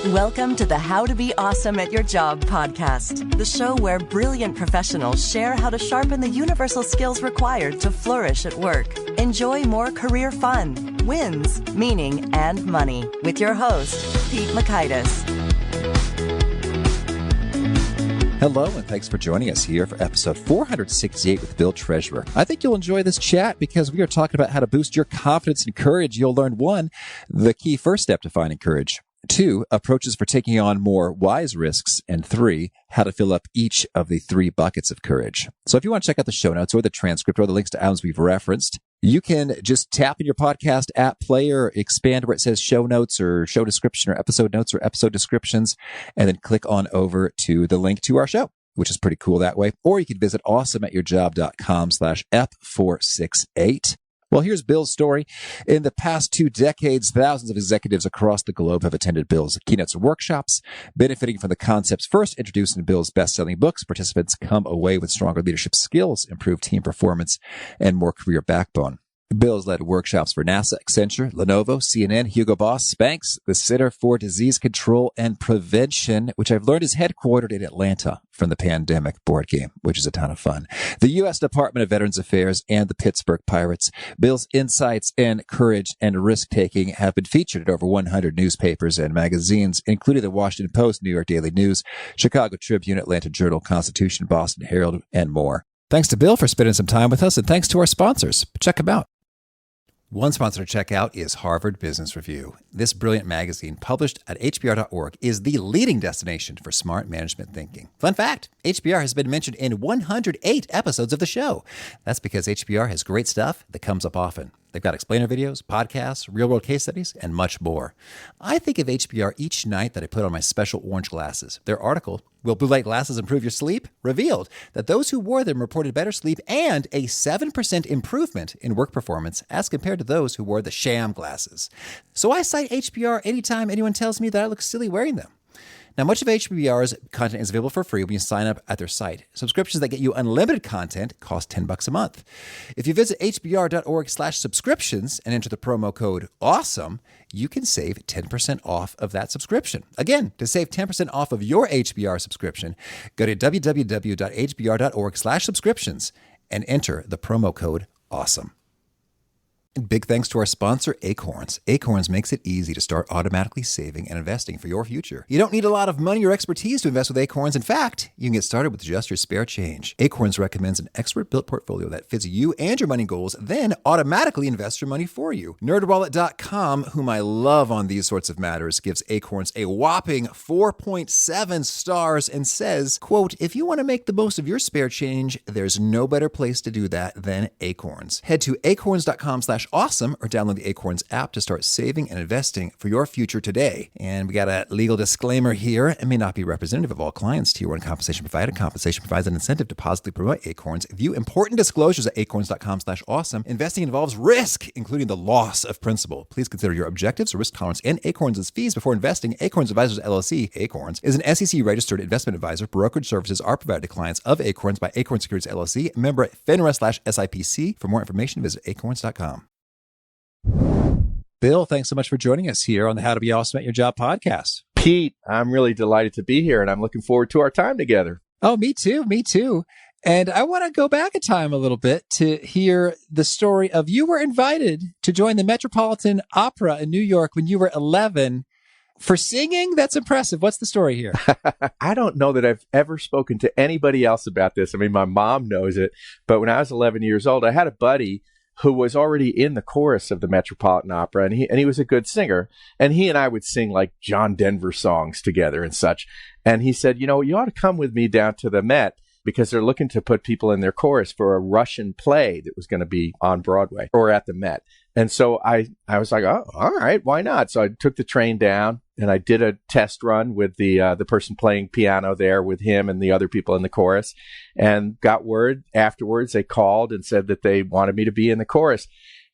Welcome to the How to Be Awesome at Your Job podcast, the show where brilliant professionals share how to sharpen the universal skills required to flourish at work. Enjoy more career fun, wins, meaning, and money with your host, Pete Makaitis. Hello, and thanks for joining us here for episode 468 with Bill Treasurer. I think you'll enjoy this chat because we are talking about how to boost your confidence and courage. You'll learn 1, the key first step to finding courage. 2, approaches for taking on more wise risks. And 3, how to fill up each of the 3 buckets of courage. So if you want to check out the show notes or the transcript or the links to items we've referenced, you can just tap in your podcast app player, expand where it says show notes or show description or episode notes or episode descriptions, and then click on over to the link to our show, which is pretty cool that way. Or you can visit awesomeatyourjob.com/F468. Well, here's Bill's story. In the past 2 decades, thousands of executives across the globe have attended Bill's keynotes and workshops. Benefiting from the concepts first introduced in Bill's best-selling books, participants come away with stronger leadership skills, improved team performance, and more career backbone. Bill's led workshops for NASA, Accenture, Lenovo, CNN, Hugo, SPANX, the Center for Disease Control and Prevention, which I've learned is headquartered in Atlanta from the Pandemic board game, which is a ton of fun. The U.S. Department of Veterans Affairs and the Pittsburgh Pirates. Bill's insights and courage and risk-taking have been featured in over 100 newspapers and magazines, including the Washington Post, New York Daily News, Chicago Tribune, Atlanta Journal, Constitution, Boston Herald, and more. Thanks to Bill for spending some time with us, and thanks to our sponsors. Check them out. One sponsor to check out is Harvard Business Review. This brilliant magazine, published at hbr.org, is the leading destination for smart management thinking. Fun fact, HBR has been mentioned in 108 episodes of the show. That's because HBR has great stuff that comes up often. They've got explainer videos, podcasts, real-world case studies, and much more. I think of HBR each night that I put on my special orange glasses. Their article, Will Blue Light Glasses Improve Your Sleep?, revealed that those who wore them reported better sleep and a 7% improvement in work performance as compared to those who wore the sham glasses. So I cite HBR anytime anyone tells me that I look silly wearing them. Now, much of HBR's content is available for free when you sign up at their site. Subscriptions that get you unlimited content cost $10 a month. If you visit hbr.org/subscriptions and enter the promo code AWESOME, you can save 10% off of that subscription. Again, to save 10% off of your HBR subscription, go to www.hbr.org/subscriptions and enter the promo code AWESOME. And big thanks to our sponsor, Acorns. Acorns makes it easy to start automatically saving and investing for your future. You don't need a lot of money or expertise to invest with Acorns. In fact, you can get started with just your spare change. Acorns recommends an expert-built portfolio that fits you and your money goals, then automatically invests your money for you. NerdWallet.com, whom I love on these sorts of matters, gives Acorns a whopping 4.7 stars and says, quote, if you want to make the most of your spare change, there's no better place to do that than Acorns. Head to acorns.com/awesome or download the Acorns app to start saving and investing for your future today. And we got a legal disclaimer here. It may not be representative of all clients. Tier 1 compensation provided. Compensation provides an incentive to positively promote Acorns. View important disclosures at acorns.com/awesome. Investing involves risk, including the loss of principal. Please consider your objectives, risk tolerance, and Acorns' fees before investing. Acorns Advisors LLC, Acorns, is an SEC-registered investment advisor. Brokerage services are provided to clients of Acorns by Acorns Securities LLC, member FINRA/SIPC. For more information, visit acorns.com. Bill, thanks so much for joining us here on the How to Be Awesome at Your Job podcast. Pete, I'm really delighted to be here, and I'm looking forward to our time together. Oh, me too. Me too. And I want to go back in time a little bit to hear the story of you were invited to join the Metropolitan Opera in New York when you were 11 for singing. That's impressive. What's the story here? I don't know that I've ever spoken to anybody else about this. I mean, my mom knows it, but when I was 11 years old, I had a buddy who was already in the chorus of the Metropolitan Opera, and he was a good singer. And he and I would sing like John Denver songs together and such. And he said, you know, you ought to come with me down to the Met because they're looking to put people in their chorus for a Russian play that was going to be on Broadway or at the Met. And so I was like, oh, all right, why not? So I took the train down and I did a test run with the person playing piano there with him and the other people in the chorus, and got word afterwards. They called and said that they wanted me to be in the chorus.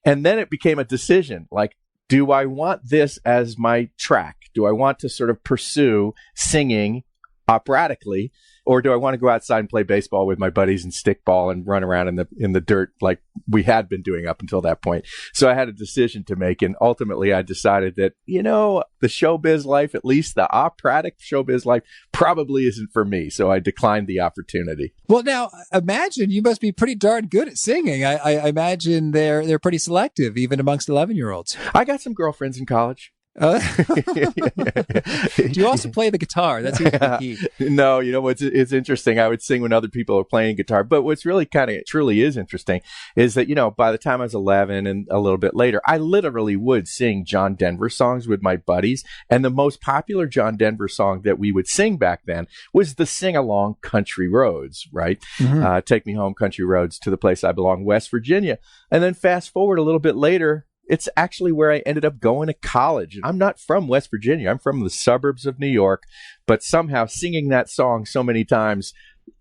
And then it became a decision, like, do I want this as my track? Do I want to sort of pursue singing operatically? Or do I want to go outside and play baseball with my buddies and stickball and run around in the dirt like we had been doing up until that point? So I had a decision to make. And ultimately, I decided that, the showbiz life, at least the operatic showbiz life, probably isn't for me. So I declined the opportunity. Well, now imagine you must be pretty darn good at singing. I imagine they're pretty selective, even amongst 11-year-olds. I got some girlfriends in college. Do you also play the guitar? That's the key. No, it's interesting. I would sing when other people are playing guitar. But what's really truly is interesting is that, by the time I was 11 and a little bit later, I literally would sing John Denver songs with my buddies. And the most popular John Denver song that we would sing back then was the sing-along Country Roads, right? Mm-hmm. Take me home, country roads, to the place I belong, West Virginia. And then fast forward a little bit later, it's actually where I ended up going to college. I'm not from West Virginia. I'm from the suburbs of New York, but somehow singing that song so many times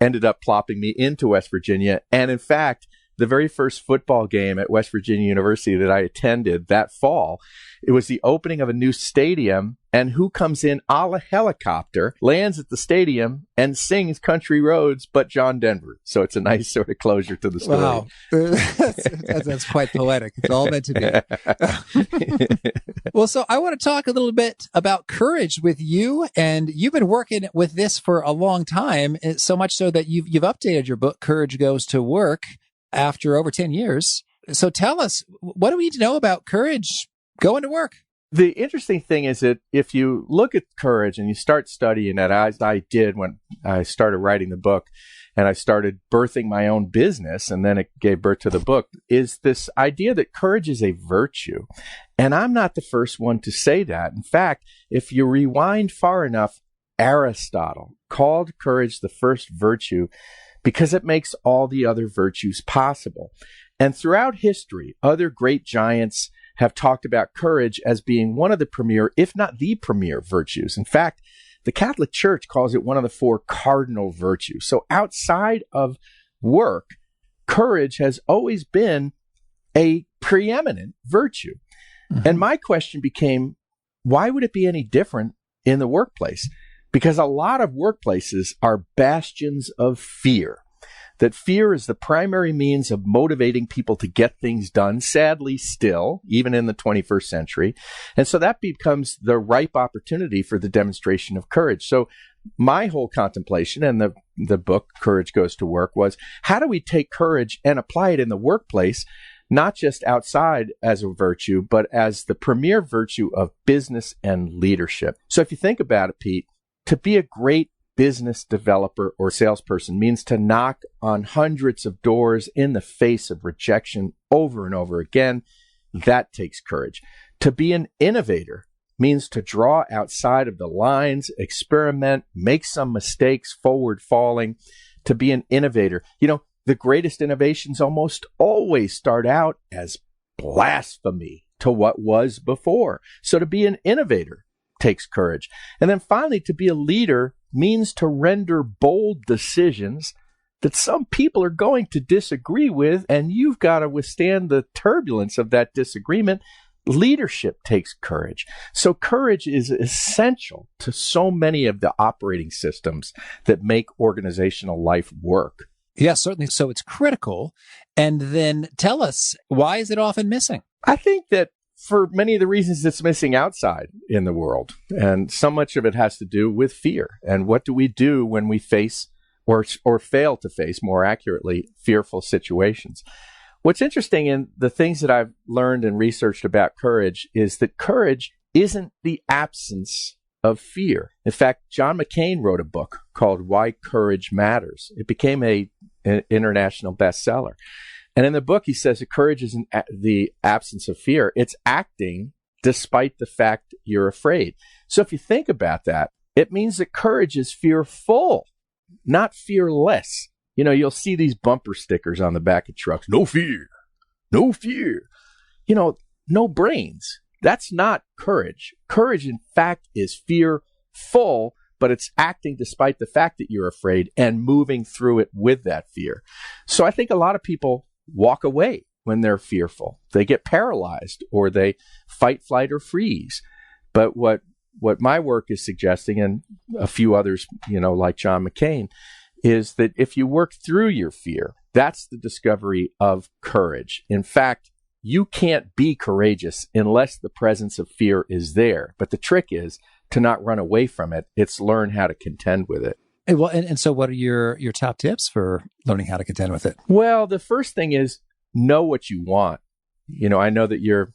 ended up plopping me into West Virginia. And in fact, the very first football game at West Virginia University that I attended that fall, it was the opening of a new stadium. And who comes in a la helicopter, lands at the stadium, and sings Country Roads, but John Denver. So it's a nice sort of closure to the story. Wow. That's quite poetic. It's all meant to be. Well, so I want to talk a little bit about courage with you. And you've been working with this for a long time, so much so that you've updated your book, Courage Goes to Work, after over 10 years. So tell us, what do we need to know about courage going to work? The interesting thing is that if you look at courage and you start studying it, as I did when I started writing the book and I started birthing my own business, and then it gave birth to the book, is this idea that courage is a virtue. And I'm not the first one to say that. In fact, if you rewind far enough, Aristotle called courage the first virtue because it makes all the other virtues possible. And throughout history, other great giants have talked about courage as being one of the premier, if not the premier, virtues. In fact, the Catholic Church calls it one of the 4 cardinal virtues. So outside of work, courage has always been a preeminent virtue. Mm-hmm. And my question became, why would it be any different in the workplace? Because a lot of workplaces are bastions of fear. That fear is the primary means of motivating people to get things done, sadly still, even in the 21st century. And so that becomes the ripe opportunity for the demonstration of courage. So my whole contemplation and the book, Courage Goes to Work, was how do we take courage and apply it in the workplace, not just outside as a virtue, but as the premier virtue of business and leadership. So if you think about it, Pete, to be a great business developer or salesperson means to knock on hundreds of doors in the face of rejection over and over again. That takes courage. To be an innovator means to draw outside of the lines, experiment, make some mistakes, forward falling. To be an innovator, the greatest innovations almost always start out as blasphemy to what was before. So to be an innovator takes courage. And then finally, to be a leader means to render bold decisions that some people are going to disagree with, and you've got to withstand the turbulence of that disagreement. Leadership takes courage. So courage is essential to so many of the operating systems that make organizational life work. Yes, certainly. So it's critical. And then tell us, why is it often missing? I think that for many of the reasons it's missing outside in the world. And so much of it has to do with fear. And what do we do when we face or fail to face, more accurately, fearful situations? What's interesting in the things that I've learned and researched about courage is that courage isn't the absence of fear. In fact, John McCain wrote a book called Why Courage Matters. It became an international bestseller. And in the book, he says that courage isn't the absence of fear. It's acting despite the fact you're afraid. So if you think about that, it means that courage is fearful, not fearless. You'll see these bumper stickers on the back of trucks. No fear. No fear. No brains. That's not courage. Courage, in fact, is fearful, but it's acting despite the fact that you're afraid and moving through it with that fear. So I think a lot of people walk away when they're fearful. They get paralyzed or they fight, flight, or freeze. But what what my work is suggesting, and a few others, like John McCain, is that if you work through your fear, that's the discovery of courage. In fact, you can't be courageous unless the presence of fear is there. But the trick is to not run away from it. It's learn how to contend with it. Well, and so what are your top tips for learning how to contend with it? Well, the first thing is know what you want. I know that you're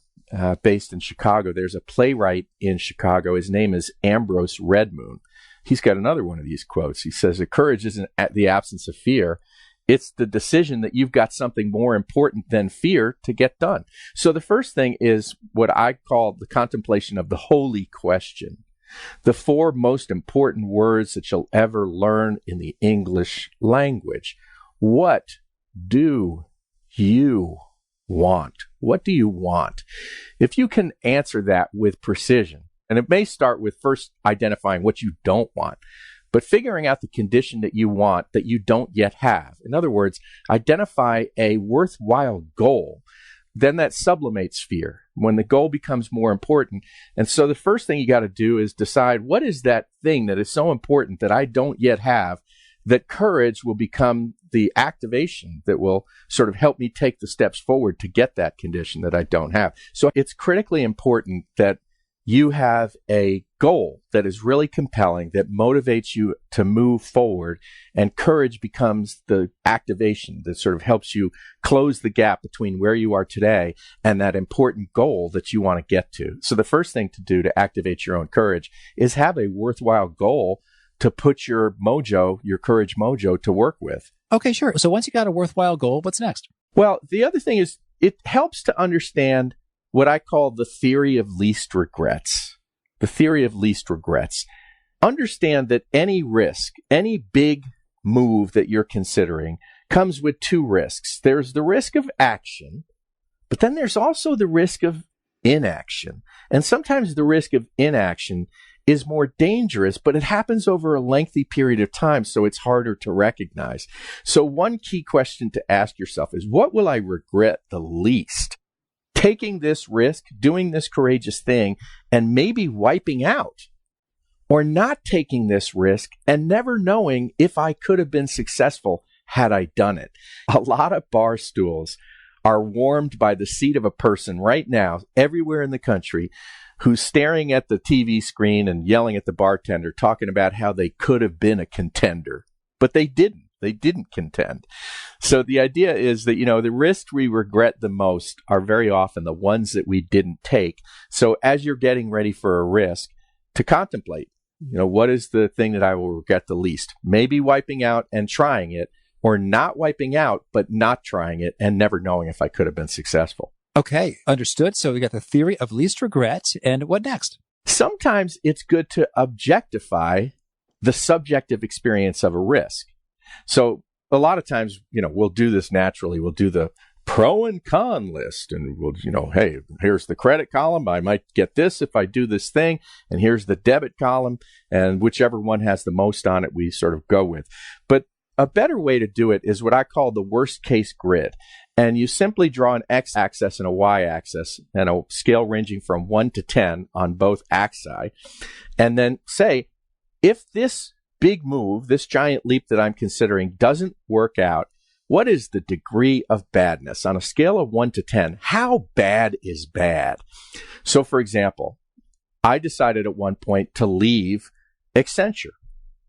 based in Chicago. There's a playwright in Chicago. His name is Ambrose Redmoon. He's got another one of these quotes. He says that courage isn't the absence of fear. It's the decision that you've got something more important than fear to get done. So the first thing is what I call the contemplation of the holy question. The 4 most important words that you'll ever learn in the English language. What do you want? What do you want? If you can answer that with precision, and it may start with first identifying what you don't want, but figuring out the condition that you want that you don't yet have. In other words, identify a worthwhile goal. Then that sublimates fear when the goal becomes more important. And so the first thing you got to do is decide, what is that thing that is so important that I don't yet have, that courage will become the activation that will sort of help me take the steps forward to get that condition that I don't have. So it's critically important that you have a goal that is really compelling, that motivates you to move forward, and courage becomes the activation that sort of helps you close the gap between where you are today and that important goal that you want to get to. So the first thing to do to activate your own courage is have a worthwhile goal to put your mojo, your courage mojo, to work with. Okay, sure. So once you got a worthwhile goal, what's next? Well, the other thing is it helps to understand what I call the theory of least regrets. The theory of least regrets. Understand that any risk, any big move that you're considering comes with 2 risks. There's the risk of action, but then there's also the risk of inaction. And sometimes the risk of inaction is more dangerous, but it happens over a lengthy period of time, so it's harder to recognize. So one key question to ask yourself is, what will I regret the least? Taking this risk, doing this courageous thing, and maybe wiping out, or not taking this risk and never knowing if I could have been successful had I done it. A lot of bar stools are warmed by the seat of a person right now, everywhere in the country, who's staring at the TV screen and yelling at the bartender, talking about how they could have been a contender, but they didn't. They didn't contend. So the idea is that, the risks we regret the most are very often the ones that we didn't take. So as you're getting ready for a risk, to contemplate, what is the thing that I will regret the least? Maybe wiping out and trying it, or not wiping out, but not trying it and never knowing if I could have been successful. Okay, understood. So we got the theory of least regret. And what next? Sometimes it's good to objectify the subjective experience of a risk. So a lot of times, we'll do this naturally. We'll do the pro and con list, and we'll, hey, here's the credit column. I might get this if I do this thing. And here's the debit column. And whichever one has the most on it, we sort of go with. But a better way to do it is what I call the worst case grid. And you simply draw an x-axis and a y-axis and a scale ranging from 1 to 10 on both axi. And then say, if this big move, this giant leap that I'm considering doesn't work out, what is the degree of badness? On a scale of 1 to 10, how bad is bad? So, for example, I decided at one point to leave Accenture.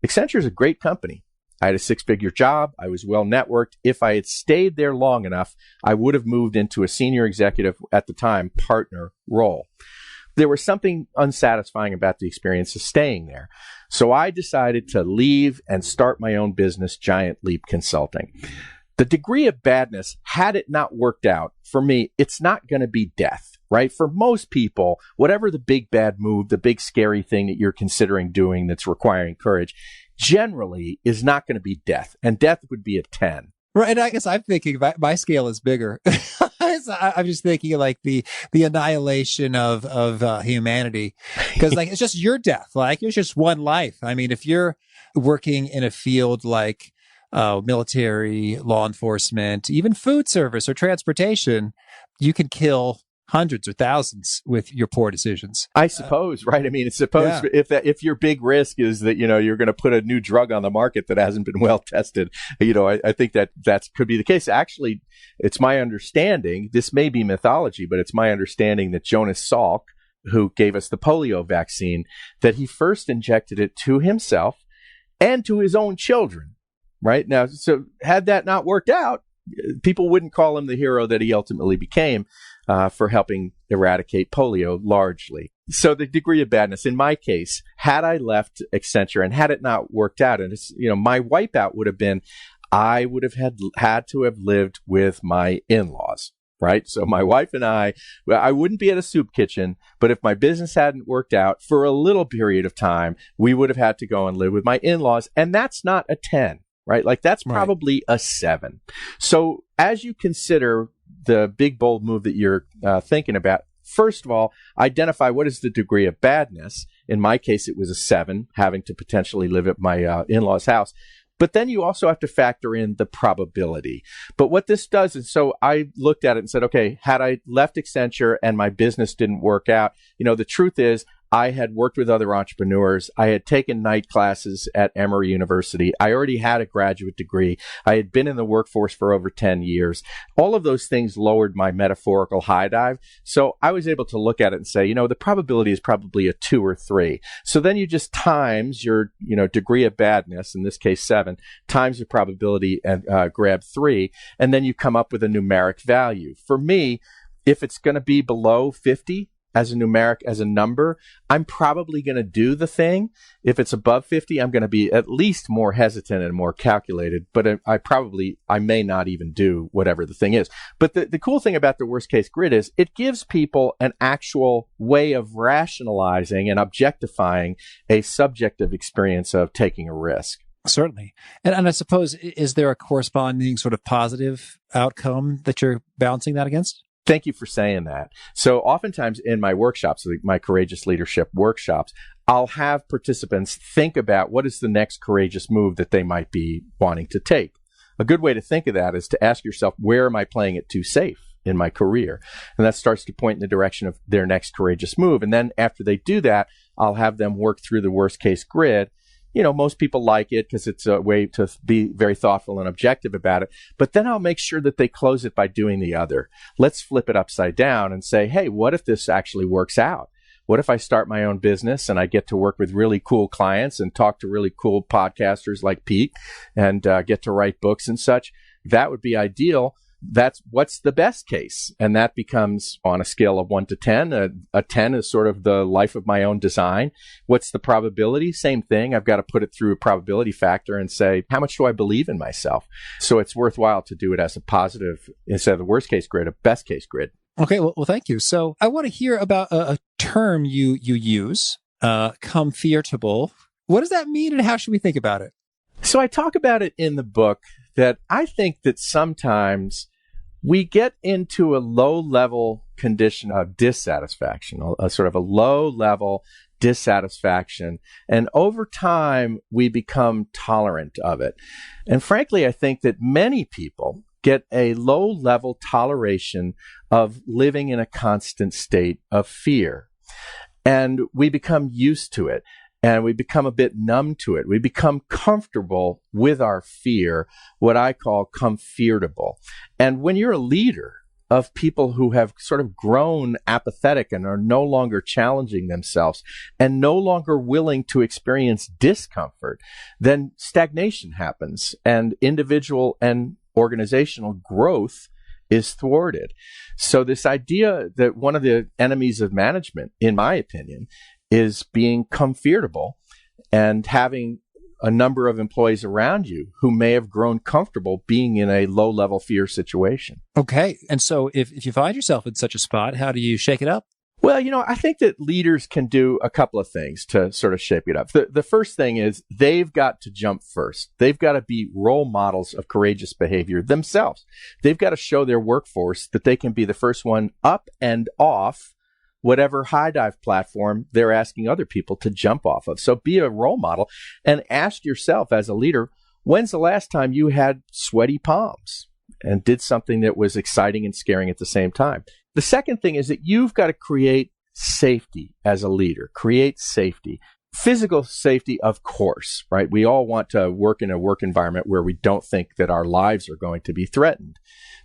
Accenture is a great company. I had a 6-figure job. I was well networked. If I had stayed there long enough, I would have moved into a senior executive, at the time, partner role. There was something unsatisfying about the experience of staying there. So I decided to leave and start my own business, Giant Leap Consulting. The degree of badness, had it not worked out, for me, it's not going to be death, right? For most people, whatever the big bad move, the big scary thing that you're considering doing that's requiring courage, generally is not going to be death. And death would be a 10. Right. And I guess I'm thinking my scale is bigger. I'm just thinking like the annihilation of humanity, because it's just your death. It's just one life. I mean, if you're working in a field like military, law enforcement, even food service or transportation, you can kill hundreds or thousands with your poor decisions. I suppose, right? I mean, if your big risk is that, you're going to put a new drug on the market that hasn't been well tested, I think that could be the case. Actually, it's my understanding, this may be mythology, but it's my understanding that Jonas Salk, who gave us the polio vaccine, that he first injected it to himself and to his own children, right? Now, so had that not worked out, people wouldn't call him the hero that he ultimately became for helping eradicate polio largely. So the degree of badness, in my case, had I left Accenture and had it not worked out, and my wipeout would have been, I would have had to have lived with my in-laws. Right. So my wife and I wouldn't be at a soup kitchen, but if my business hadn't worked out for a little period of time, we would have had to go and live with my in-laws. And that's not a 10, right? Like that's probably a 7. So as you consider the big, bold move that you're thinking about, first of all, identify what is the degree of badness. In my case, it was a 7, having to potentially live at my in-laws' house. But then you also have to factor in the probability. But what this does is, so I looked at it and said, okay, had I left Accenture and my business didn't work out, the truth is I had worked with other entrepreneurs. I had taken night classes at Emory University. I already had a graduate degree. I had been in the workforce for over 10 years. All of those things lowered my metaphorical high dive. So I was able to look at it and say, the probability is probably a 2 or 3. So then you just times your, degree of badness, in this case 7, times the probability and grab 3, and then you come up with a numeric value. For me, if it's going to be below 50, as a numeric, as a number, I'm probably going to do the thing. If it's above 50, I'm going to be at least more hesitant and more calculated, but I may not even do whatever the thing is. But the cool thing about the worst case grid is it gives people an actual way of rationalizing and objectifying a subjective experience of taking a risk. Certainly. And I suppose, is there a corresponding sort of positive outcome that you're balancing that against? Thank you for saying that. So oftentimes in my workshops, my courageous leadership workshops, I'll have participants think about what is the next courageous move that they might be wanting to take. A good way to think of that is to ask yourself, where am I playing it too safe in my career? And that starts to point in the direction of their next courageous move. And then after they do that, I'll have them work through the worst case grid. Most people like it because it's a way to be very thoughtful and objective about it. But then I'll make sure that they close it by doing the other. Let's flip it upside down and say, hey, what if this actually works out? What if I start my own business and I get to work with really cool clients and talk to really cool podcasters like Pete and get to write books and such? That would be ideal. That's what's the best case. And that becomes on a scale of 1 to 10. A 10 is sort of the life of my own design. What's the probability? Same thing. I've got to put it through a probability factor and say, how much do I believe in myself? So it's worthwhile to do it as a positive instead of the worst case grid, a best case grid. Okay. Well, thank you. So I want to hear about a term you use, comfortable. What does that mean and how should we think about it? So I talk about it in the book that I think that sometimes we get into a low-level condition of dissatisfaction, a sort of a low-level dissatisfaction. And over time, we become tolerant of it. And frankly, I think that many people get a low-level toleration of living in a constant state of fear. And we become used to it. And we become a bit numb to it. We become comfortable with our fear, what I call comfortable. And when you're a leader of people who have sort of grown apathetic and are no longer challenging themselves and no longer willing to experience discomfort, then stagnation happens and individual and organizational growth is thwarted. So this idea that one of the enemies of management, in my opinion, is being comfortable and having a number of employees around you who may have grown comfortable being in a low-level fear situation. Okay. And so if you find yourself in such a spot, how do you shake it up? Well, I think that leaders can do a couple of things to sort of shape it up. The first thing is they've got to jump first. They've got to be role models of courageous behavior themselves. They've got to show their workforce that they can be the first one up and off whatever high dive platform they're asking other people to jump off of. So be a role model and ask yourself as a leader, when's the last time you had sweaty palms and did something that was exciting and scaring at the same time? the second thing is that you've got to create safety as a leader, create safety. Physical safety, of course, right? We all want to work in a work environment where we don't think that our lives are going to be threatened.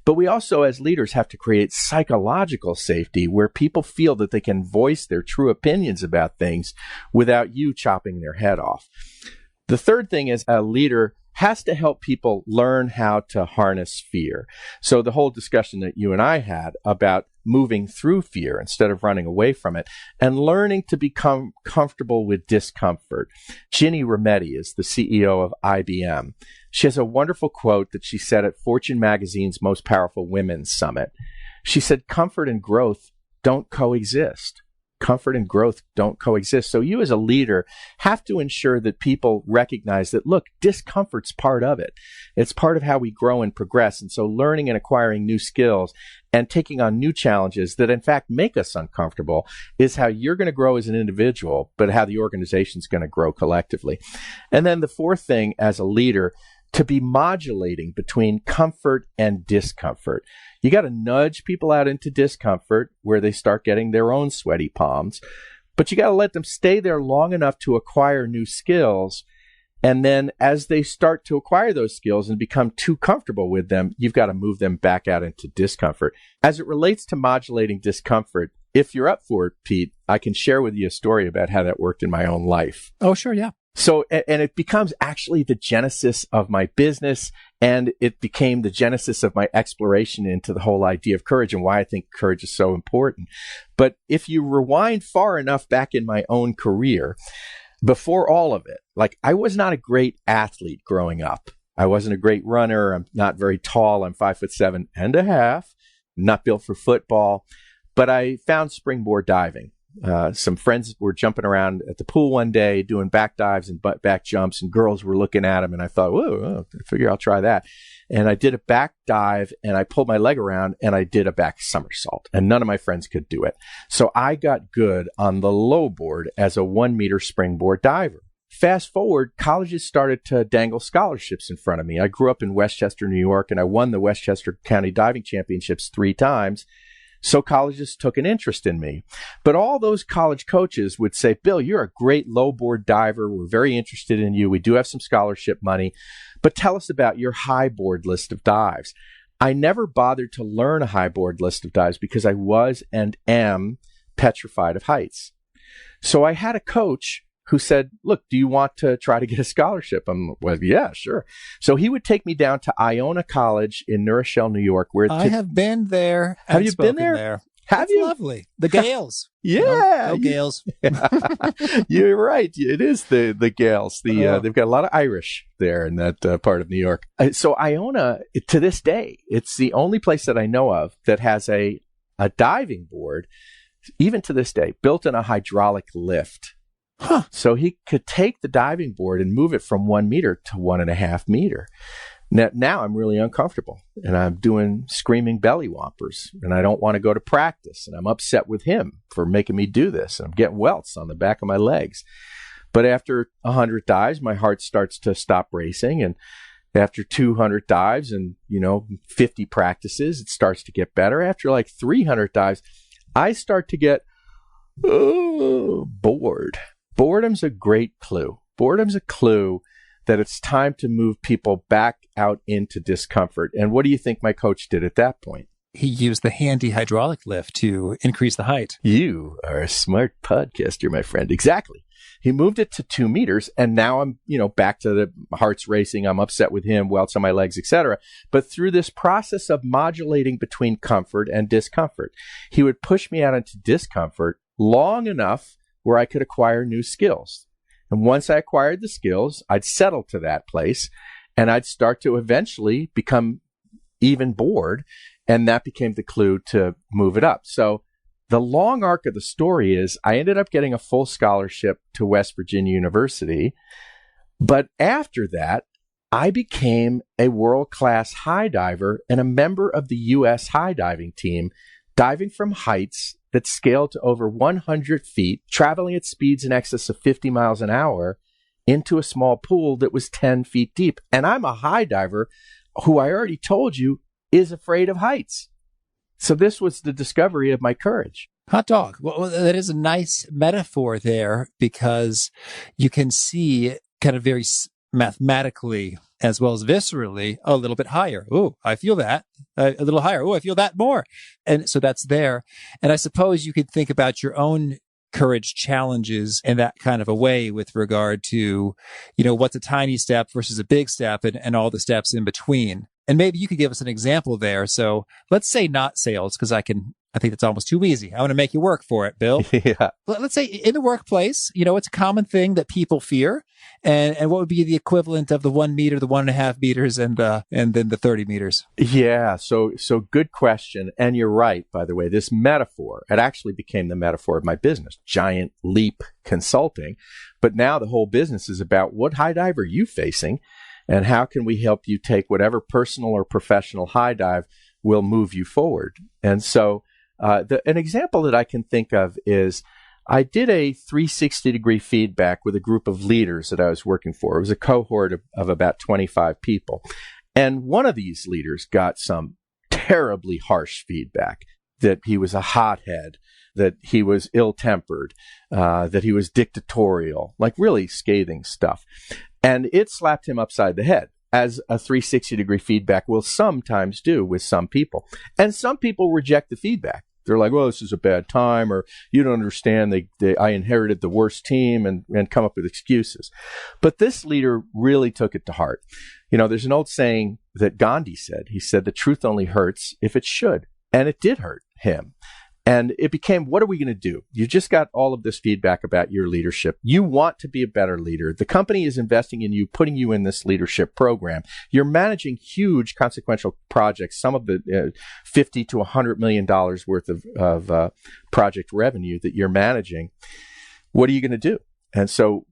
But we also, as leaders, have to create psychological safety where people feel that they can voice their true opinions about things without you chopping their head off. The third thing is a leader has to help people learn how to harness fear. So the whole discussion that you and I had about moving through fear instead of running away from it and learning to become comfortable with discomfort. Ginny Rometty is the CEO of IBM. She has a wonderful quote that she said at Fortune magazine's Most Powerful Women Summit. She said, "Comfort and growth don't coexist." Comfort and growth don't coexist. So you as a leader have to ensure that people recognize that, look, discomfort's part of it. It's part of how we grow and progress. And so learning and acquiring new skills and taking on new challenges that in fact make us uncomfortable is how you're going to grow as an individual, but how the organization's going to grow collectively. And then the fourth thing as a leader, to be modulating between comfort and discomfort. You got to nudge people out into discomfort where they start getting their own sweaty palms, but you got to let them stay there long enough to acquire new skills. And then as they start to acquire those skills and become too comfortable with them, you've got to move them back out into discomfort. As it relates to modulating discomfort, if you're up for it, Pete, I can share with you a story about how that worked in my own life. Oh, sure. Yeah. So, and it becomes actually the genesis of my business, and it became the genesis of my exploration into the whole idea of courage and why I think courage is so important. But if you rewind far enough back in my own career, before all of it, like I was not a great athlete growing up. I wasn't a great runner. I'm not very tall. I'm 5'7.5", not built for football, but I found springboard diving. Some friends were jumping around at the pool one day doing back dives and back jumps, and girls were looking at them, and I thought, whoa, I figure I'll try that. And I did a back dive, and I pulled my leg around, and I did a back somersault, and none of my friends could do it. So I got good on the low board as a 1-meter springboard diver. Fast forward, colleges started to dangle scholarships in front of me. I grew up in Westchester, New York, and I won the Westchester County Diving Championships 3 times. So colleges took an interest in me. But all those college coaches would say, "Bill, you're a great low board diver. We're very interested in you. We do have some scholarship money, but tell us about your high board list of dives." I never bothered to learn a high board list of dives because I was and am petrified of heights. So I had a coach who said, "Look, do you want to try to get a scholarship?" I'm well, yeah, sure. So he would take me down to Iona College in New Rochelle, New York, where I have been there. Have you been there? Have It's you? Lovely. The Gales. Yeah. Go Gales. You're right. It is the Gales. They've got a lot of Irish there in that part of New York. So Iona, to this day, it's the only place that I know of that has a diving board, even to this day, built in a hydraulic lift. Huh. So he could take the diving board and move it from 1 meter to 1.5 meter. Now I'm really uncomfortable, and I'm doing screaming belly whoppers, and I don't want to go to practice, and I'm upset with him for making me do this, and I'm getting welts on the back of my legs. But after 100 dives, my heart starts to stop racing, and after 200 dives and 50 practices, it starts to get better. After like 300 dives, I start to get bored. Boredom's a great clue. Boredom's a clue that it's time to move people back out into discomfort. And what do you think my coach did at that point? He used the handy hydraulic lift to increase the height. You are a smart podcaster, my friend. Exactly. He moved it to 2 meters, and now I'm, back to the heart's racing. I'm upset with him, welts on my legs, etc. But through this process of modulating between comfort and discomfort, he would push me out into discomfort long enough where I could acquire new skills. And once I acquired the skills, I'd settle to that place, and I'd start to eventually become even bored, and that became the clue to move it up. So the long arc of the story is I ended up getting a full scholarship to West Virginia University, but after that, I became a world-class high diver and a member of the U.S. high diving team, diving from heights that scaled to over 100 feet, traveling at speeds in excess of 50 miles an hour into a small pool that was 10 feet deep. And I'm a high diver who I already told you is afraid of heights. So this was the discovery of my courage. Hot dog. Well, that is a nice metaphor there because you can see kind of very mathematically as well as viscerally a little bit higher. Oh, I feel that. A little higher. Oh, I feel that more. And so that's there. And I suppose you could think about your own courage challenges in that kind of a way with regard to, what's a tiny step versus a big step and all the steps in between. And maybe you could give us an example there. So let's say not sales, because I think that's almost too easy. I want to make you work for it, Bill. Yeah. Let's say in the workplace, it's a common thing that people fear. And what would be the equivalent of the 1 meter, the 1.5 meters, and then the 30 meters? Yeah. So good question. And you're right, by the way, this metaphor, it actually became the metaphor of my business, Giant Leap Consulting. But now the whole business is about what high dive are you facing? And how can we help you take whatever personal or professional high dive will move you forward? And so an example that I can think of is I did a 360-degree feedback with a group of leaders that I was working for. It was a cohort of about 25 people. And one of these leaders got some terribly harsh feedback, that he was a hothead, that he was ill-tempered, that he was dictatorial, like really scathing stuff. And it slapped him upside the head, as a 360-degree feedback will sometimes do with some people. And some people reject the feedback. They're like, well, this is a bad time, or you don't understand, I inherited the worst team, and come up with excuses. But this leader really took it to heart. There's an old saying that Gandhi said. He said, the truth only hurts if it should. And it did hurt him. And it became, what are we going to do? You just got all of this feedback about your leadership. You want to be a better leader. The company is investing in you, putting you in this leadership program. You're managing huge consequential projects, some of the $50 to $100 million worth of project revenue that you're managing. What are you going to do? And so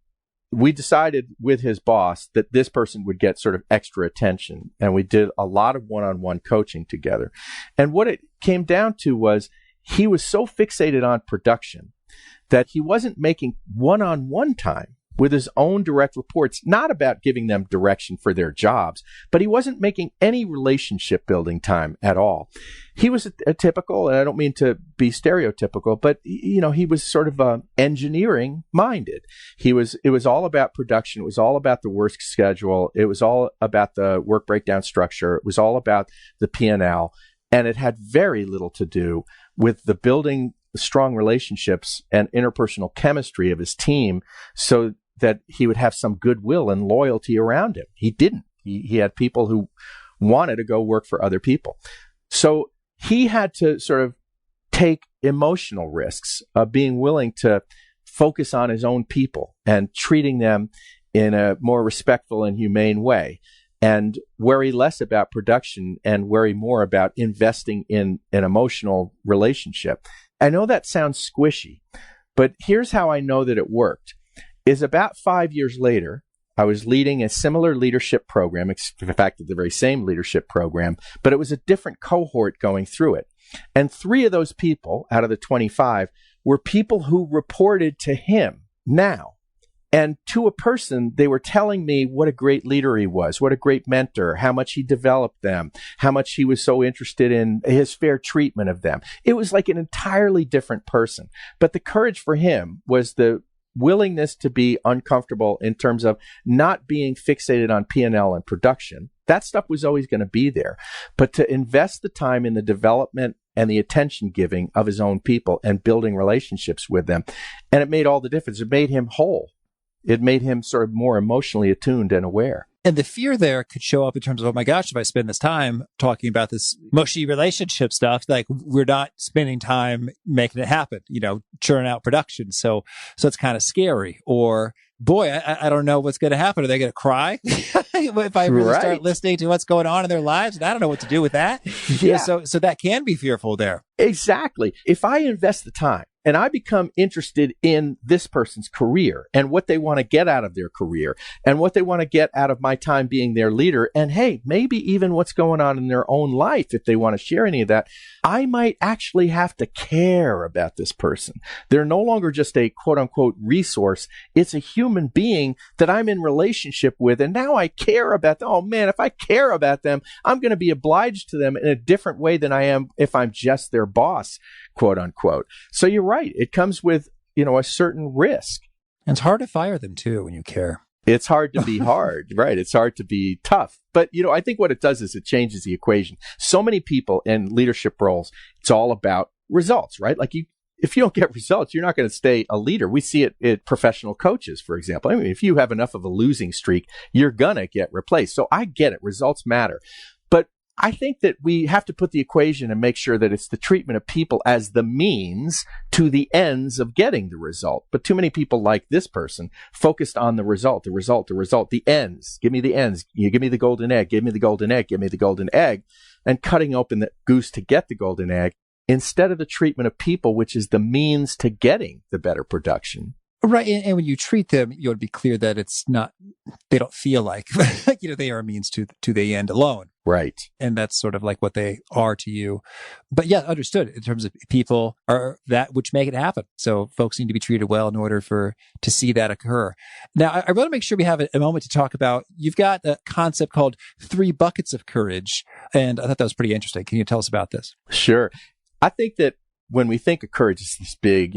we decided with his boss that this person would get sort of extra attention. And we did a lot of one-on-one coaching together. And what it came down to was, he was so fixated on production that he wasn't making one-on-one time with his own direct reports, not about giving them direction for their jobs, but he wasn't making any relationship building time at all. He was a typical, and I don't mean to be stereotypical, but he was sort of engineering minded. It was all about production. It was all about the work schedule. It was all about the work breakdown structure. It was all about the P&L. And it had very little to do with the building strong relationships and interpersonal chemistry of his team so that he would have some goodwill and loyalty around him. He didn't. He had people who wanted to go work for other people. So he had to sort of take emotional risks of being willing to focus on his own people and treating them in a more respectful and humane way, and worry less about production and worry more about investing in an emotional relationship. I know that sounds squishy, but here's how I know that it worked. Is about 5 years later, I was leading a similar leadership program, in fact, the very same leadership program, but it was a different cohort going through it. And 3 of those people out of the 25 were people who reported to him now. And to a person, they were telling me what a great leader he was, what a great mentor, how much he developed them, how much he was so interested in his fair treatment of them. It was like an entirely different person. But the courage for him was the willingness to be uncomfortable in terms of not being fixated on P&L and production. That stuff was always going to be there. But to invest the time in the development and the attention giving of his own people and building relationships with them. And it made all the difference. It made him whole. It made him sort of more emotionally attuned and aware. And the fear there could show up in terms of, oh my gosh, if I spend this time talking about this mushy relationship stuff, like we're not spending time making it happen, churn out production. So it's kind of scary. Or, boy, I don't know what's going to happen. Are they going to cry if I really start listening to what's going on in their lives? And I don't know what to do with that. Yeah. So that can be fearful there. Exactly. If I invest the time and I become interested in this person's career and what they want to get out of their career and what they want to get out of my time being their leader. And hey, maybe even what's going on in their own life, if they want to share any of that, I might actually have to care about this person. They're no longer just a quote unquote resource. It's a human being that I'm in relationship with. And now I care about them. Oh man, if I care about them, I'm going to be obliged to them in a different way than I am if I'm just their boss, quote unquote. So you're right. It comes with, a certain risk. And it's hard to fire them too when you care. It's hard to be hard, right? It's hard to be tough. But, I think what it does is it changes the equation. So many people in leadership roles, it's all about results, right? Like if you don't get results, you're not going to stay a leader. We see it in professional coaches, for example. I mean, if you have enough of a losing streak, you're going to get replaced. So I get it. Results matter. But I think that we have to put the equation and make sure that it's the treatment of people as the means to the ends of getting the result. But too many people like this person focused on the result, the ends. Give me the ends. You give me the golden egg. Give me the golden egg. Give me the golden egg. And cutting open the goose to get the golden egg instead of the treatment of people, which is the means to getting the better production. Right. And when you treat them, you want to be clear that it's not, they don't feel like, they are a means to the end alone. Right. And that's sort of like what they are to you. But yeah, understood in terms of people are that which make it happen. So folks need to be treated well in order to see that occur. Now, I want to make sure we have a moment to talk about, you've got a concept called 3 buckets of courage. And I thought that was pretty interesting. Can you tell us about this? Sure. I think that when we think of courage, it's this big,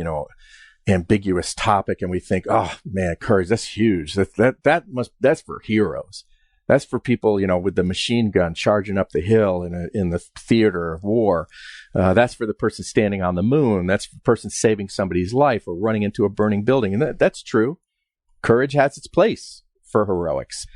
ambiguous topic, and we think, oh man, courage, that's huge. That's for heroes. That's for people, with the machine gun charging up the hill in the theater of war. That's for the person standing on the moon. That's for the person saving somebody's life or running into a burning building. And that's true. Courage has its place for heroics.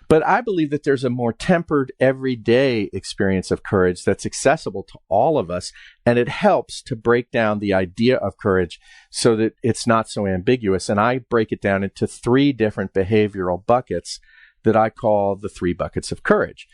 But I believe that there's a more tempered, everyday experience of courage that's accessible to all of us, and it helps to break down the idea of courage so that it's not so ambiguous. And I break it down into 3 different behavioral buckets that I call the 3 buckets of courage.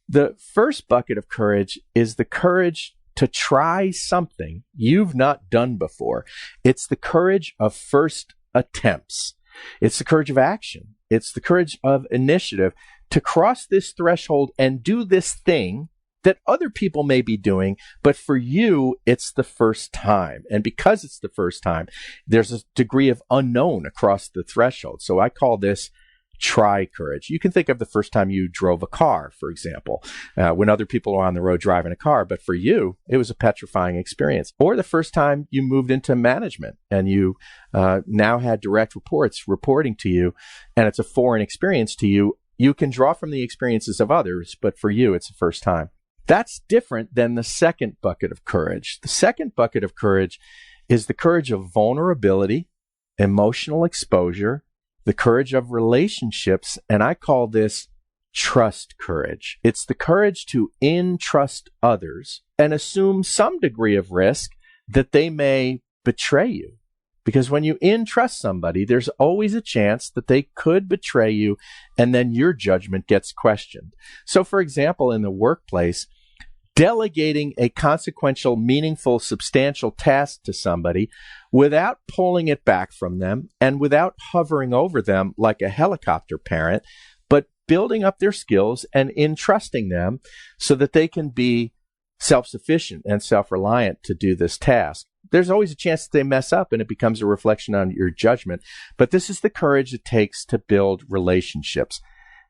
The first bucket of courage is the courage to try something you've not done before. It's the courage of first attempts. It's the courage of action. It's the courage of initiative to cross this threshold and do this thing that other people may be doing, but for you, it's the first time. And because it's the first time, there's a degree of unknown across the threshold. So I call this try courage. You can think of the first time you drove a car, for example, when other people are on the road driving a car, but for you, it was a petrifying experience. Or the first time you moved into management and you now had direct reports reporting to you, and it's a foreign experience to you. You can draw from the experiences of others, but for you, it's the first time. That's different than the second bucket of courage. The second bucket of courage is the courage of vulnerability, emotional exposure, the courage of relationships, and I call this trust courage. It's the courage to entrust others and assume some degree of risk that they may betray you. Because when you entrust somebody, there's always a chance that they could betray you, and then your judgment gets questioned. So, for example, in the workplace, delegating a consequential, meaningful, substantial task to somebody without pulling it back from them and without hovering over them like a helicopter parent, but building up their skills and entrusting them so that they can be self-sufficient and self-reliant to do this task. There's always a chance that they mess up and it becomes a reflection on your judgment. But this is the courage it takes to build relationships.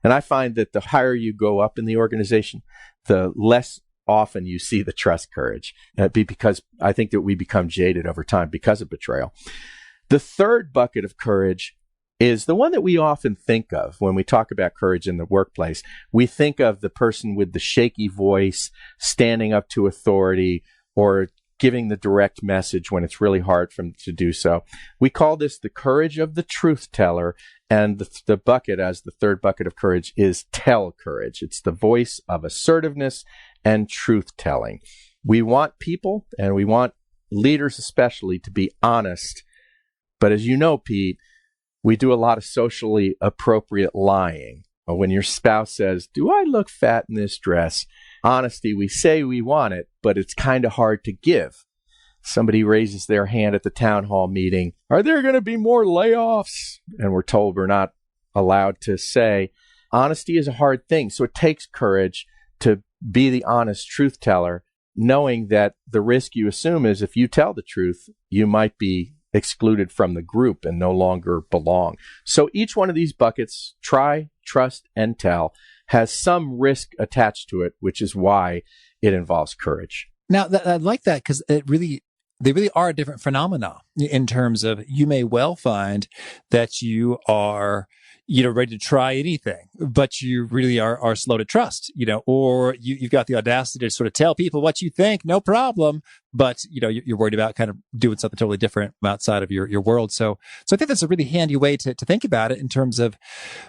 And I find that the higher you go up in the organization, the less often you see the trust courage, because I think that we become jaded over time because of betrayal. The third bucket of courage is the one that we often think of when we talk about courage in the workplace. We think of the person with the shaky voice, standing up to authority, or giving the direct message when it's really hard for them to do so. We call this the courage of the truth teller, and the bucket as the third bucket of courage is tell courage. It's the voice of assertiveness and truth telling. We want people, and we want leaders especially, to be honest. But as you know, Pete, we do a lot of socially appropriate lying. When your spouse says, "Do I look fat in this dress?" Honesty, we say we want it, but it's kind of hard to give. somebody raises their hand at the town hall meeting, are there going to be more layoffs? And we're told we're not allowed to say. Honesty is a hard thing. So it takes courage to be the honest truth teller, knowing that the risk you assume is if you tell the truth, you might be excluded from the group and no longer belong. So each one of these buckets, try, trust, and tell, has some risk attached to it, which is why it involves courage. Now, I like that because they really are a different phenomena in terms of you may well find that you are, ready to try anything, but you really are slow to trust, or you've got the audacity to sort of tell people what you think, no problem. But, you're worried about kind of doing something totally different outside of your world. So I think that's a really handy way to think about it in terms of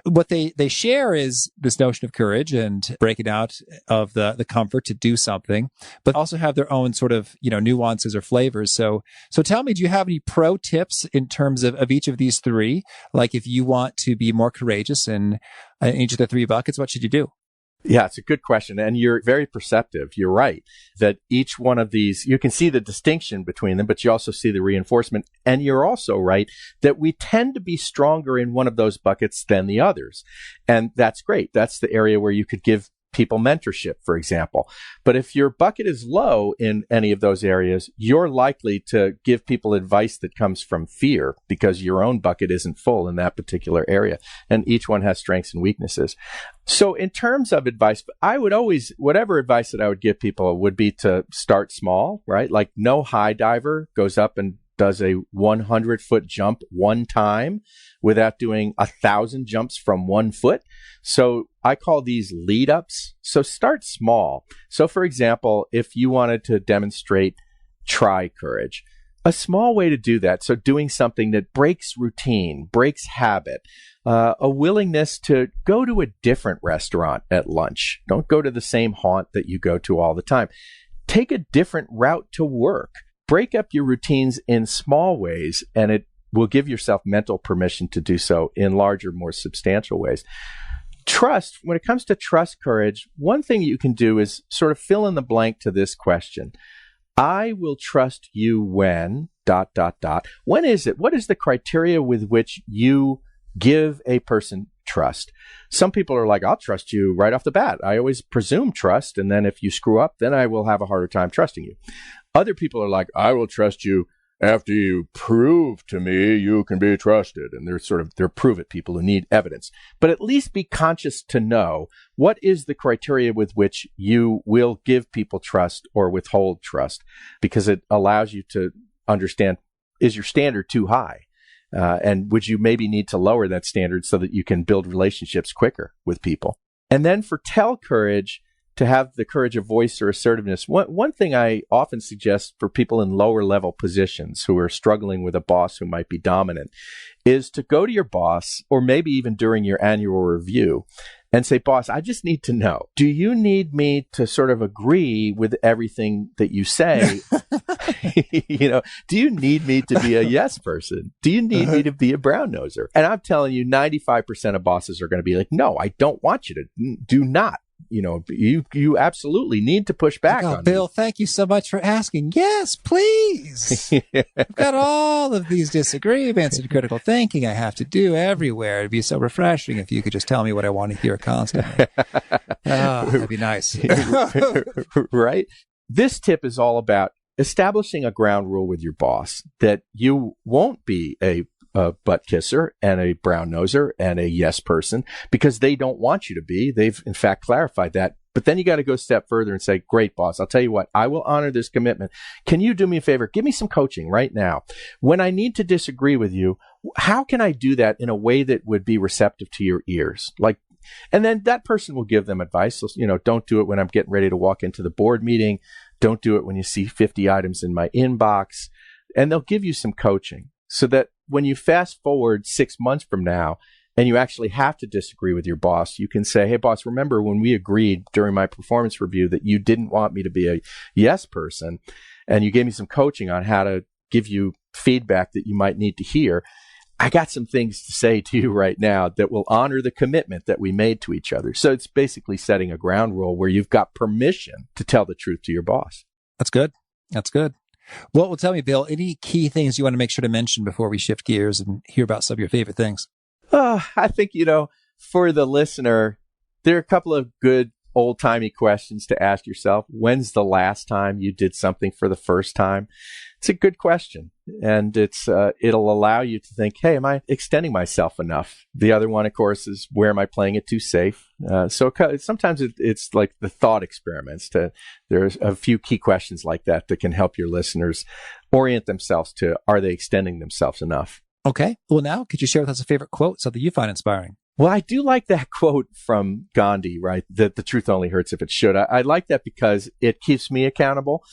what they share is this notion of courage and breaking out of the comfort to do something, but also have their own sort of, nuances or flavors. So tell me, do you have any pro tips in terms of each of these three? Like if you want to be more courageous in each of the three buckets, what should you do? Yeah, it's a good question. And you're very perceptive. You're right that each one of these, you can see the distinction between them, but you also see the reinforcement. And you're also right that we tend to be stronger in one of those buckets than the others. And that's great. That's the area where you could give people mentorship, for example. But if your bucket is low in any of those areas, you're likely to give people advice that comes from fear because your own bucket isn't full in that particular area. And each one has strengths and weaknesses. So in terms of advice, I would always, whatever advice that I would give people would be to start small, right? Like no high diver goes up and does a 100-foot jump one time without doing 1,000 jumps from 1 foot. So I call these lead ups. So start small. So for example, if you wanted to demonstrate try courage, a small way to do that. So doing something that breaks routine, breaks habit, a willingness to go to a different restaurant at lunch. Don't go to the same haunt that you go to all the time. Take a different route to work. Break up your routines in small ways, and it will give yourself mental permission to do so in larger, more substantial ways. Trust, when it comes to trust courage, one thing you can do is sort of fill in the blank to this question. I will trust you when, ... When is it? What is the criteria with which you give a person trust? Some people are like, I'll trust you right off the bat. I always presume trust, and then if you screw up, then I will have a harder time trusting you. Other people are like, I will trust you after you prove to me you can be trusted. And they're prove it people who need evidence. But at least be conscious to know what is the criteria with which you will give people trust or withhold trust, because it allows you to understand, is your standard too high? And would you maybe need to lower that standard so that you can build relationships quicker with people? And then for tell courage, to have the courage of voice or assertiveness, one thing I often suggest for people in lower level positions who are struggling with a boss who might be dominant is to go to your boss, or maybe even during your annual review, and say, boss, I just need to know, do you need me to sort of agree with everything that you say? Do you need me to be a yes person? Do you need me to be a brown noser? And I'm telling you, 95% of bosses are going to be like, no, I don't want you to. Do not. You absolutely need to push back on Bill, me. thank you so much for asking. Yes, please. I've got all of these disagreements and critical thinking I have to do everywhere. It'd be so refreshing if you could just tell me what I want to hear constantly. That'd be nice. Right? This tip is all about establishing a ground rule with your boss that you won't be a butt kisser and a brown noser and a yes person because they don't want you to be. They've in fact clarified that. But then you got to go a step further and say, great, boss, I'll tell you what, I will honor this commitment. Can you do me a favor? Give me some coaching right now. When I need to disagree with you, how can I do that in a way that would be receptive to your ears? And then that person will give them advice. So, don't do it when I'm getting ready to walk into the board meeting. Don't do it when you see 50 items in my inbox. And they'll give you some coaching so that when you fast forward 6 months from now and you actually have to disagree with your boss, you can say, hey, boss, remember when we agreed during my performance review that you didn't want me to be a yes person, and you gave me some coaching on how to give you feedback that you might need to hear. I got some things to say to you right now that will honor the commitment that we made to each other. So it's basically setting a ground rule where you've got permission to tell the truth to your boss. That's good. That's good. Well, tell me, Bill, any key things you want to make sure to mention before we shift gears and hear about some of your favorite things? I think, for the listener, there are a couple of good old-timey questions to ask yourself. When's the last time you did something for the first time? It's a good question. And it'll allow you to think, hey, am I extending myself enough? The other one, of course, is where am I playing it too safe? So sometimes it's like the thought experiments. There's a few key questions like that can help your listeners orient themselves to, are they extending themselves enough? Okay. Well, now, could you share with us a favorite quote, something you find inspiring? Well, I do like that quote from Gandhi, right? That the truth only hurts if it should. I like that because it keeps me accountable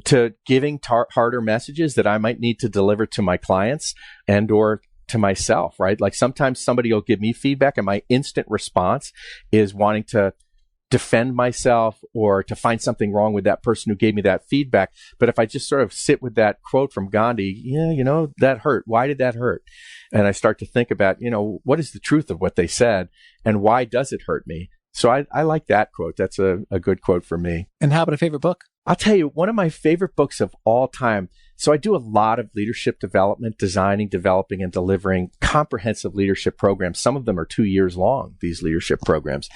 to giving harder messages that I might need to deliver to my clients and or to myself, right? Like sometimes somebody will give me feedback and my instant response is wanting to defend myself or to find something wrong with that person who gave me that feedback. But if I just sort of sit with that quote from Gandhi, that hurt. Why did that hurt? And I start to think about, what is the truth of what they said and why does it hurt me? So I like that quote. That's a good quote for me. And how about a favorite book? I'll tell you, one of my favorite books of all time. So I do a lot of leadership development, designing, developing, and delivering comprehensive leadership programs. Some of them are 2 years long, these leadership programs.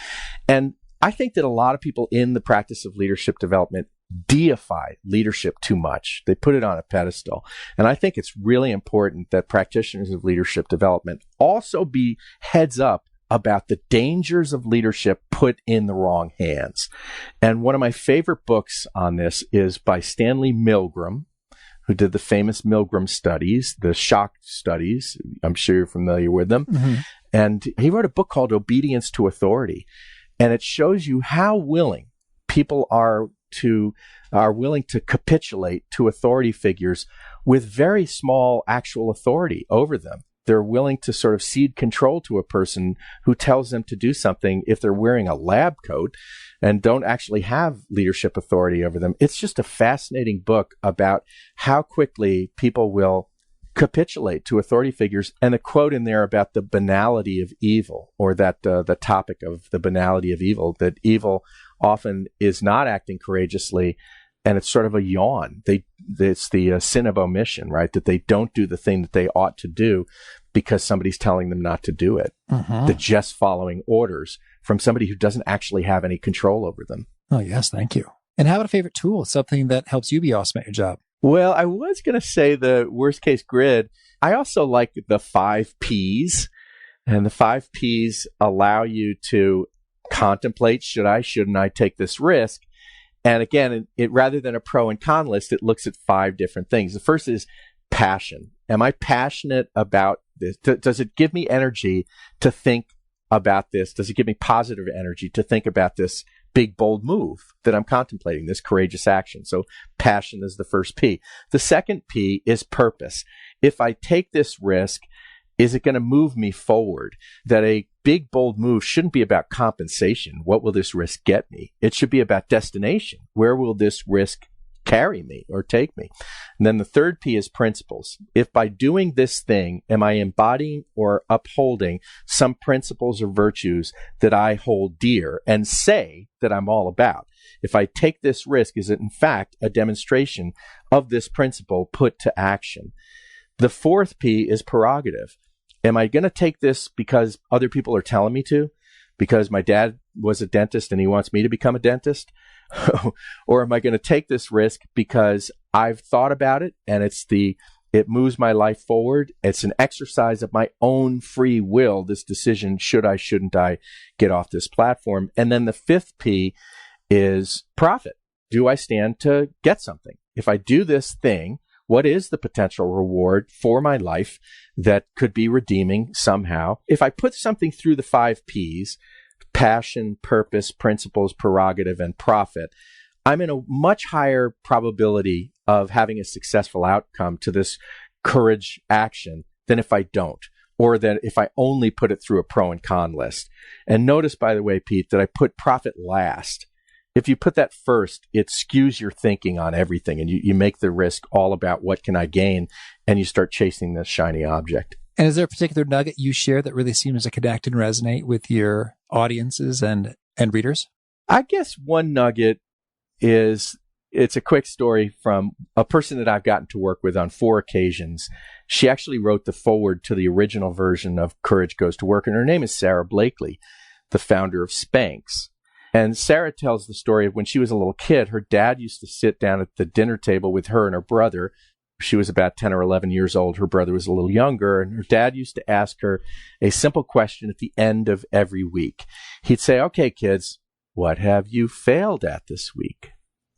And I think that a lot of people in the practice of leadership development deify leadership too much. They put it on a pedestal. And I think it's really important that practitioners of leadership development also be heads up about the dangers of leadership put in the wrong hands. And one of my favorite books on this is by Stanley Milgram, who did the famous Milgram studies, the shock studies. I'm sure you're familiar with them. Mm-hmm. And he wrote a book called Obedience to Authority. And it shows you how willing people are willing to capitulate to authority figures with very small actual authority over them. They're willing to sort of cede control to a person who tells them to do something if they're wearing a lab coat and don't actually have leadership authority over them. It's just a fascinating book about how quickly people will capitulate to authority figures. And the quote in there about the banality of evil, or that the topic of the banality of evil, that evil often is not acting courageously, and it's sort of a yawn. It's the sin of omission, right? That they don't do the thing that they ought to do because somebody's telling them not to do it. Mm-hmm. They're just following orders from somebody who doesn't actually have any control over them. Oh, yes. Thank you. And how about a favorite tool? Something that helps you be awesome at your job? Well, I was going to say the worst case grid. I also like the 5 Ps, and the 5 Ps allow you to contemplate, shouldn't I take this risk? And again, it rather than a pro and con list, it looks at 5 different things. The first is passion. Am I passionate about this? Does it give me energy to think about this? Does it give me positive energy to think about this big, bold move that I'm contemplating, this courageous action? So passion is the first P. The second P is purpose. If I take this risk, is it going to move me forward? That a big, bold move shouldn't be about compensation. What will this risk get me? It should be about destination. Where will this risk carry me or take me? And then the third P is principles. If by doing this thing, am I embodying or upholding some principles or virtues that I hold dear and say that I'm all about? If I take this risk, is it in fact a demonstration of this principle put to action? The fourth P is prerogative. Am I going to take this because other people are telling me to? Because my dad was a dentist and he wants me to become a dentist? Or am I going to take this risk because I've thought about it and it moves my life forward? It's an exercise of my own free will, this decision, shouldn't I get off this platform? And then the fifth P is profit. Do I stand to get something? If I do this thing, what is the potential reward for my life that could be redeeming somehow? If I put something through the 5 Ps, passion, purpose, principles, prerogative, and profit, I'm in a much higher probability of having a successful outcome to this courage action than if I don't, or that if I only put it through a pro and con list. And notice, by the way, Pete, that I put profit last. If you put that first, it skews your thinking on everything, and you make the risk all about what can I gain, and you start chasing this shiny object. And is there a particular nugget you share that really seems to connect and resonate with your audiences and readers? I guess one nugget is It's a quick story from a person that I've gotten to work with on 4 occasions. She actually wrote the foreword to the original version of Courage Goes to Work, and her name is Sarah Blakely, the founder of SPANX. And Sarah tells the story of when she was a little kid, her dad used to sit down at the dinner table with her and her brother. She was about 10 or 11 years old. Her brother was a little younger, and her dad used to ask her a simple question at the end of every week. He'd say, "Okay, kids, what have you failed at this week?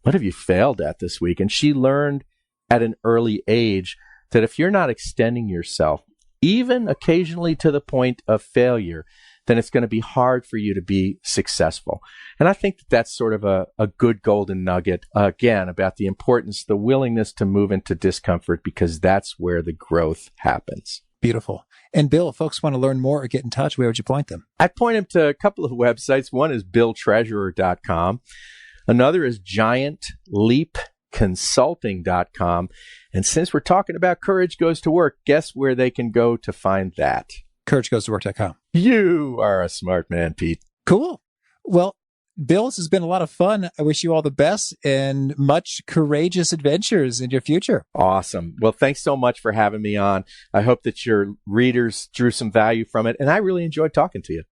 What have you failed at this week?" And she learned at an early age that if you're not extending yourself, even occasionally to the point of failure, then it's going to be hard for you to be successful. And I think that that's sort of a good golden nugget, again, about the importance, the willingness to move into discomfort, because that's where the growth happens. Beautiful. And Bill, if folks want to learn more or get in touch, where would you point them? I point them to a couple of websites. One is billtreasurer.com. Another is giantleapconsulting.com. And since we're talking about Courage Goes to Work, guess where they can go to find that? CourageGoesToWork.com. You are a smart man, Pete. Cool. Well, Bill, this has been a lot of fun. I wish you all the best and much courageous adventures in your future. Awesome. Well, thanks so much for having me on. I hope that your readers drew some value from it, and I really enjoyed talking to you.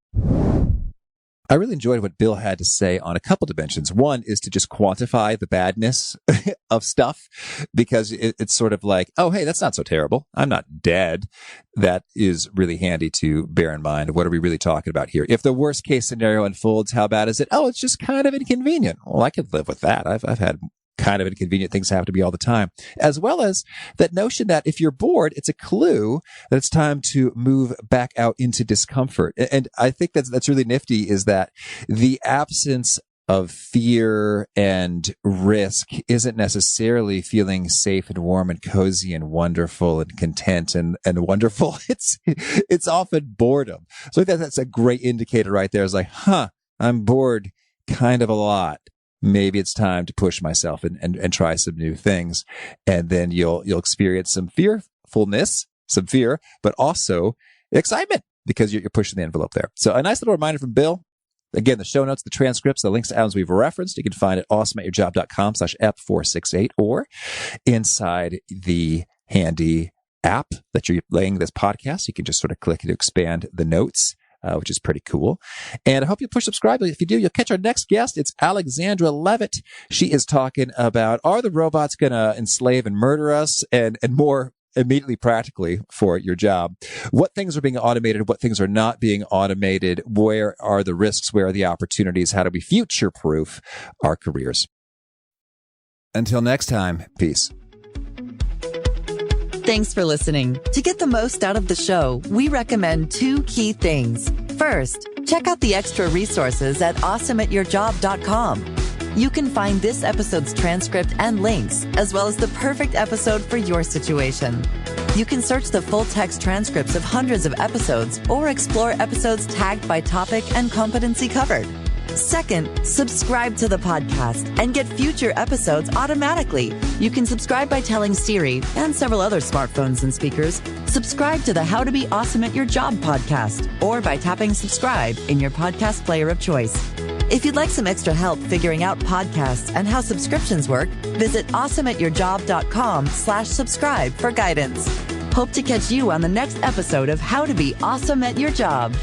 I really enjoyed what Bill had to say on a couple dimensions. One is to just quantify the badness of stuff, because it's sort of like, oh, hey, that's not so terrible. I'm not dead. That is really handy to bear in mind. What are we really talking about here? If the worst case scenario unfolds, how bad is it? Oh, it's just kind of inconvenient. Well, I could live with that. I've had kind of inconvenient things happen to me all the time, as well as that notion that if you're bored, it's a clue that it's time to move back out into discomfort. And I think that's really nifty, is that the absence of fear and risk isn't necessarily feeling safe and warm and cozy and wonderful and content and wonderful. It's often boredom. So I think that's a great indicator right there. It's like, I'm bored kind of a lot. Maybe it's time to push myself and try some new things. And then you'll experience some fearfulness, some fear, but also excitement, because you're pushing the envelope there. So a nice little reminder from Bill. Again, the show notes, the transcripts, the links to items we've referenced, you can find at awesomeatyourjob.com/ep468, or inside the handy app that you're laying this podcast. You can just sort of click to expand the notes, which is pretty cool. And I hope you push subscribe. If you do, you'll catch our next guest. It's Alexandra Levitt. She is talking about, are the robots going to enslave and murder us? And more immediately practically for your job. What things are being automated? What things are not being automated? Where are the risks? Where are the opportunities? How do we future-proof our careers? Until next time, peace. Thanks for listening. To get the most out of the show, we recommend 2 key things. First, check out the extra resources at awesomeatyourjob.com. You can find this episode's transcript and links, as well as the perfect episode for your situation. You can search the full text transcripts of hundreds of episodes or explore episodes tagged by topic and competency covered. Second, subscribe to the podcast and get future episodes automatically. You can subscribe by telling Siri and several other smartphones and speakers, subscribe to the How to Be Awesome at Your Job podcast, or by tapping subscribe in your podcast player of choice. If you'd like some extra help figuring out podcasts and how subscriptions work, visit awesomeatyourjob.com/subscribe for guidance. Hope to catch you on the next episode of How to Be Awesome at Your Job.